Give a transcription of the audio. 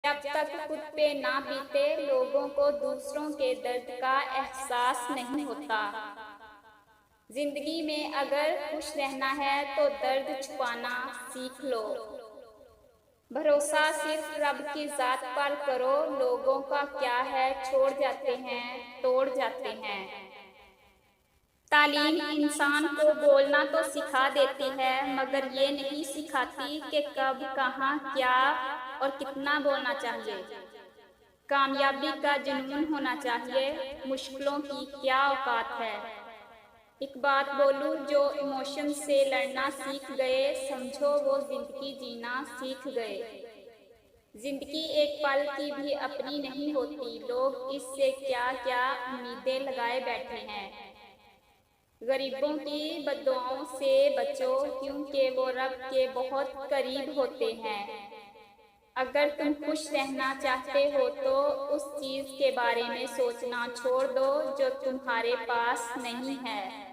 جب تک خود پہ نہ بیتے لوگوں کو دوسروں کے درد کا احساس نہیں ہوتا۔ زندگی میں اگر خوش رہنا ہے تو درد چھپانا سیکھ لو۔ بھروسہ صرف رب کی ذات پر کرو، لوگوں کا کیا ہے چھوڑ جاتے ہیں، توڑ جاتے ہیں۔ تعلیم انسان کو بولنا تو سکھا دیتی ہے مگر یہ نہیں سکھاتی کہ کب، کہاں، کیا اور کتنا بولنا چاہیے۔ کامیابی کا جنون ہونا چاہیے، مشکلوں کی کیا اوقات ہے۔ ایک بات بولوں، جو ایموشن سے لڑنا سیکھ گئے سمجھو وہ زندگی جینا سیکھ گئے۔ زندگی ایک پل کی بھی اپنی نہیں ہوتی، لوگ اس سے کیا کیا امیدیں لگائے بیٹھے ہیں۔ غریبوں کی بددعاؤں سے بچو کیونکہ وہ رب کے بہت قریب ہوتے ہیں۔ اگر تم خوش رہنا چاہتے ہو تو اس چیز کے بارے میں سوچنا چھوڑ دو جو تمہارے پاس نہیں ہے۔